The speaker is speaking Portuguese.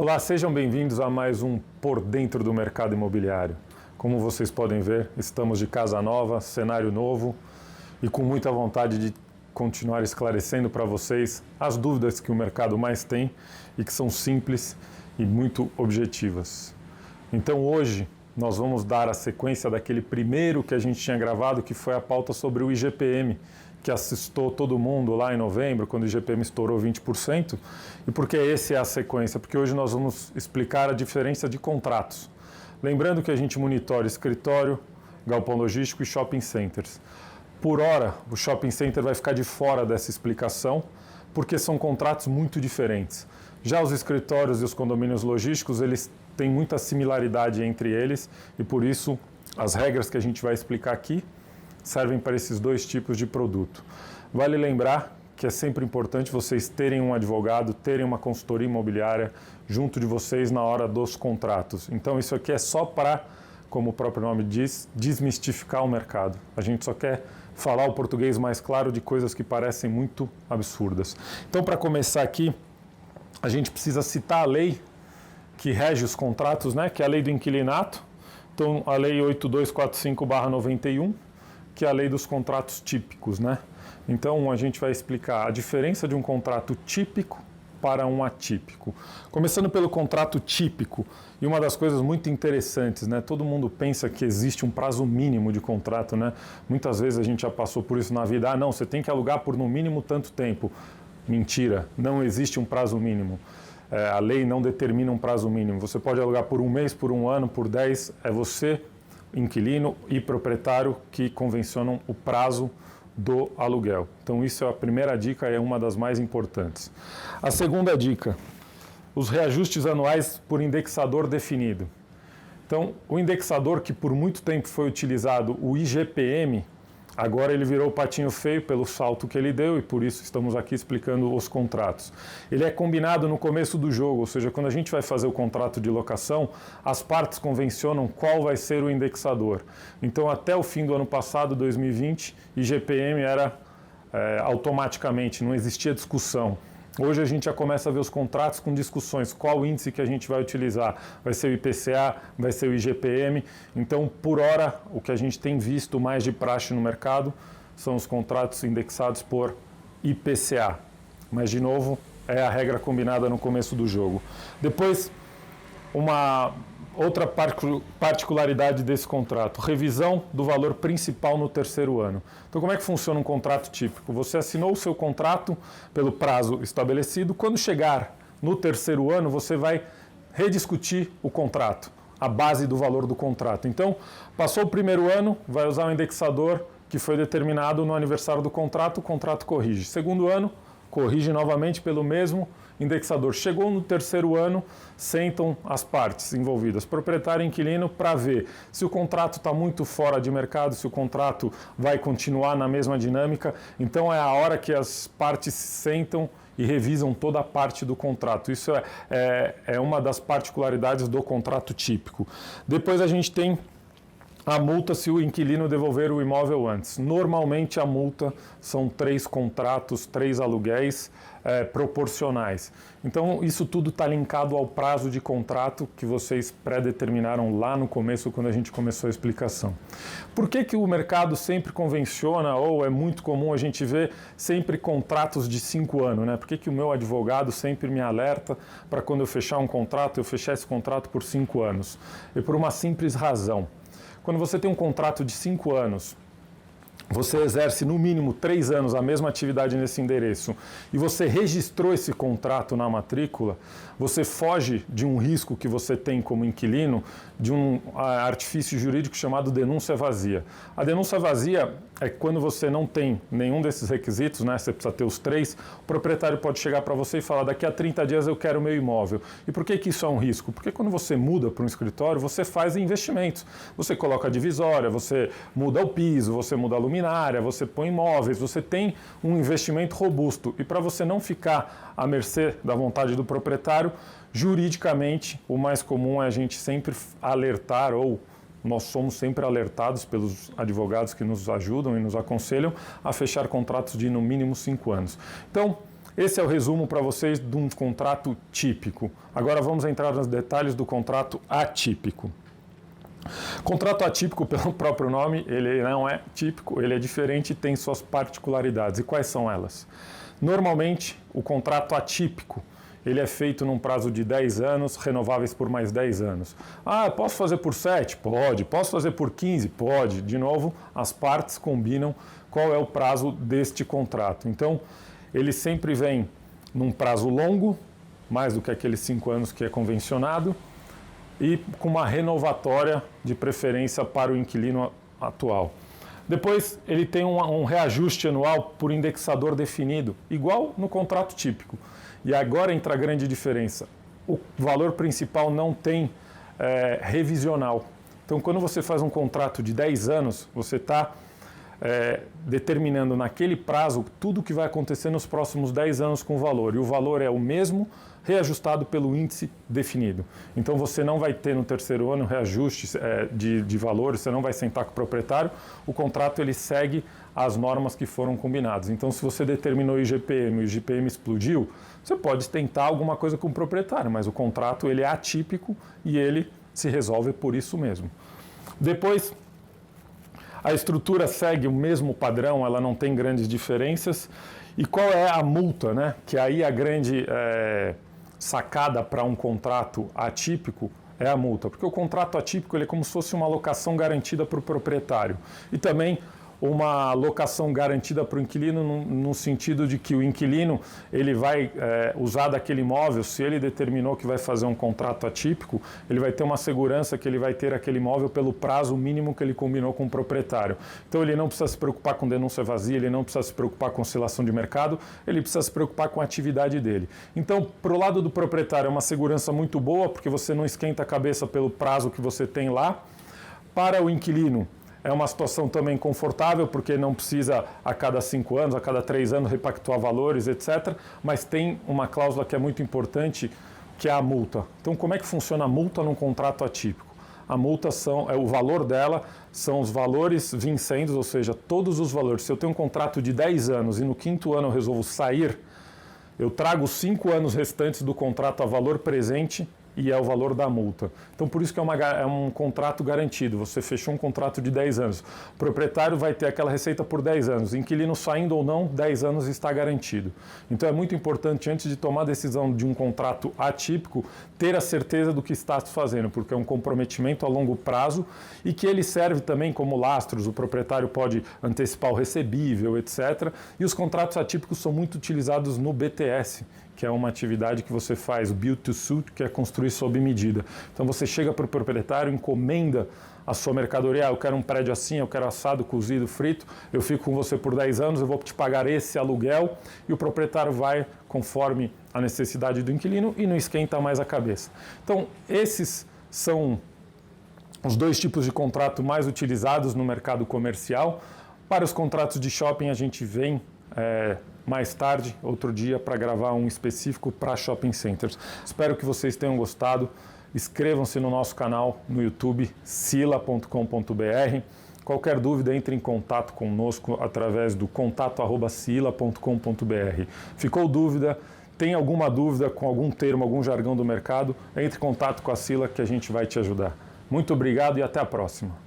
Olá, sejam bem-vindos a mais um Por Dentro do Mercado Imobiliário. Como vocês podem ver, estamos de casa nova, cenário novo e com muita vontade de continuar esclarecendo para vocês as dúvidas que o mercado mais tem e que são simples e muito objetivas. Então hoje nós vamos dar a sequência daquele primeiro que a gente tinha gravado, que foi a pauta sobre o IGPM, que assustou todo mundo lá em novembro, quando o IGPM estourou 20%. E por que essa é a sequência? Porque hoje nós vamos explicar a diferença de contratos. Lembrando que a gente monitora escritório, galpão logístico e shopping centers. Por hora, o shopping center vai ficar de fora dessa explicação, porque são contratos muito diferentes. Já os escritórios e os condomínios logísticos, eles têm muita similaridade entre eles e por isso as regras que a gente vai explicar aqui servem para esses dois tipos de produto. Vale lembrar que é sempre importante vocês terem um advogado, terem uma consultoria imobiliária junto de vocês na hora dos contratos. Então isso aqui é só para, como o próprio nome diz, desmistificar o mercado. A gente só quer falar o português mais claro de coisas que parecem muito absurdas. Então, para começar aqui, a gente precisa citar a lei que rege os contratos, né? Que é a lei do inquilinato. Então, a lei 8245/91, que é a lei dos contratos típicos, né? Então, a gente vai explicar a diferença de um contrato típico para um atípico. Começando pelo contrato típico, e uma das coisas muito interessantes, né? Todo mundo pensa que existe um prazo mínimo de contrato, né? Muitas vezes a gente já passou por isso na vida. Ah, não, você tem que alugar por no mínimo tanto tempo. Mentira, não existe um prazo mínimo. A lei não determina um prazo mínimo. Você pode alugar por um mês, por um ano, por 10. É você, inquilino e proprietário, que convencionam o prazo do aluguel. Então isso é a primeira dica, é uma das mais importantes. A segunda dica, os reajustes anuais por indexador definido. Então o indexador que por muito tempo foi utilizado, o IGPM, agora ele virou o patinho feio pelo salto que ele deu e por isso estamos aqui explicando os contratos. Ele é combinado no começo do jogo, ou seja, quando a gente vai fazer o contrato de locação, as partes convencionam qual vai ser o indexador. Então até o fim do ano passado, 2020, IGPM era automaticamente, não existia discussão. Hoje a gente já começa a ver os contratos com discussões, qual índice que a gente vai utilizar, vai ser o IPCA, vai ser o IGPM, então por hora o que a gente tem visto mais de praxe no mercado são os contratos indexados por IPCA, mas de novo é a regra combinada no começo do jogo. Depois uma outra particularidade desse contrato, revisão do valor principal no terceiro ano. Então, como é que funciona um contrato típico? Você assinou o seu contrato pelo prazo estabelecido. Quando chegar no terceiro ano, você vai rediscutir o contrato, a base do valor do contrato. Então, passou o primeiro ano, vai usar o indexador que foi determinado no aniversário do contrato, o contrato corrige. Segundo ano, corrige novamente pelo mesmo indexador. Chegou no terceiro ano, sentam as partes envolvidas, proprietário e inquilino, para ver se o contrato está muito fora de mercado, se o contrato vai continuar na mesma dinâmica. Então é a hora que as partes se sentam e revisam toda a parte do contrato. Isso é uma das particularidades do contrato típico. Depois a gente tem a multa se o inquilino devolver o imóvel antes. Normalmente a multa são 3 contratos, 3 aluguéis proporcionais. Então isso tudo está linkado ao prazo de contrato que vocês pré-determinaram lá no começo, quando a gente começou a explicação. Por que o mercado sempre convenciona, ou é muito comum a gente ver sempre contratos de 5 anos, né? Por que o meu advogado sempre me alerta para quando eu fechar um contrato, eu fechar esse contrato por 5 anos? E por uma simples razão. Quando você tem um contrato de 5 anos, você exerce no mínimo 3 anos a mesma atividade nesse endereço e você registrou esse contrato na matrícula, você foge de um risco que você tem como inquilino, de um artifício jurídico chamado denúncia vazia. A denúncia vazia é quando você não tem nenhum desses requisitos, né? Você precisa ter os 3, o proprietário pode chegar para você e falar: daqui a 30 dias eu quero o meu imóvel. E por que isso é um risco? Porque quando você muda para um escritório, você faz investimentos. Você coloca a divisória, você muda o piso, você muda a luminária, você põe móveis, você tem um investimento robusto. E para você não ficar à mercê da vontade do proprietário, juridicamente, o mais comum é a gente sempre alertar, ou nós somos sempre alertados pelos advogados que nos ajudam e nos aconselham a fechar contratos de no mínimo 5 anos. Então, Esse é o resumo para vocês de um contrato típico. Agora vamos entrar nos detalhes do contrato atípico. Contrato atípico, pelo próprio nome, ele não é típico, ele é diferente e tem suas particularidades. E quais são elas? Normalmente, o contrato atípico, ele é feito num prazo de 10 anos, renováveis por mais 10 anos. Ah, posso fazer por 7? Pode. Posso fazer por 15? Pode. De novo, as partes combinam qual é o prazo deste contrato. Então, ele sempre vem num prazo longo, mais do que aqueles 5 anos que é convencionado, e com uma renovatória de preferência para o inquilino atual. Depois, ele tem um reajuste anual por indexador definido, igual no contrato típico. E agora entra a grande diferença. O valor principal não tem revisional. Então, quando você faz um contrato de 10 anos, você está determinando naquele prazo tudo o que vai acontecer nos próximos 10 anos com o valor. E o valor é o mesmo, reajustado pelo índice definido. Então você não vai ter no terceiro ano reajuste de valor, você não vai sentar com o proprietário, o contrato ele segue as normas que foram combinadas. Então se você determinou o IGPM e o IGPM explodiu, você pode tentar alguma coisa com o proprietário, mas o contrato ele é atípico e ele se resolve por isso mesmo. Depois, a estrutura segue o mesmo padrão, ela não tem grandes diferenças. E qual é a multa, né? Que aí a grande sacada para um contrato atípico é a multa. Porque o contrato atípico ele é como se fosse uma locação garantida para o proprietário. E também uma locação garantida para o inquilino no sentido de que o inquilino ele vai usar daquele imóvel, se ele determinou que vai fazer um contrato atípico, ele vai ter uma segurança que ele vai ter aquele imóvel pelo prazo mínimo que ele combinou com o proprietário. Então ele não precisa se preocupar com denúncia vazia, ele não precisa se preocupar com oscilação de mercado, ele precisa se preocupar com a atividade dele. Então, para o lado do proprietário é uma segurança muito boa, porque você não esquenta a cabeça pelo prazo que você tem lá. Para o inquilino, é uma situação também confortável, porque não precisa a cada 5 anos, a cada 3 anos repactuar valores, etc. Mas tem uma cláusula que é muito importante, que é a multa. Então, como é que funciona a multa num contrato atípico? A multa o valor dela são os valores vincendos, ou seja, todos os valores. Se eu tenho um contrato de 10 anos e no 5º ano eu resolvo sair, eu trago os 5 anos restantes do contrato a valor presente e é o valor da multa. Então, por isso que é um contrato garantido. Você fechou um contrato de 10 anos. O proprietário vai ter aquela receita por 10 anos. Inquilino saindo ou não, 10 anos está garantido. Então, é muito importante, antes de tomar a decisão de um contrato atípico, ter a certeza do que está fazendo, porque é um comprometimento a longo prazo e que ele serve também como lastros. O proprietário pode antecipar o recebível, etc. E os contratos atípicos são muito utilizados no BTS, que é uma atividade que você faz, o Build to Suit, que é construir sob medida. Então você chega para o proprietário, encomenda a sua mercadoria, eu quero um prédio assim, eu quero assado, cozido, frito, eu fico com você por 10 anos, eu vou te pagar esse aluguel, e o proprietário vai conforme a necessidade do inquilino e não esquenta mais a cabeça. Então esses são os 2 tipos de contrato mais utilizados no mercado comercial. Para os contratos de shopping a gente vem mais tarde, outro dia, para gravar um específico para shopping centers. Espero que vocês tenham gostado. Inscrevam-se no nosso canal no YouTube, sila.com.br. Qualquer dúvida, entre em contato conosco através do contato@sila.com.br. Ficou dúvida? Tem alguma dúvida com algum termo, algum jargão do mercado? Entre em contato com a Sila que a gente vai te ajudar. Muito obrigado e até a próxima.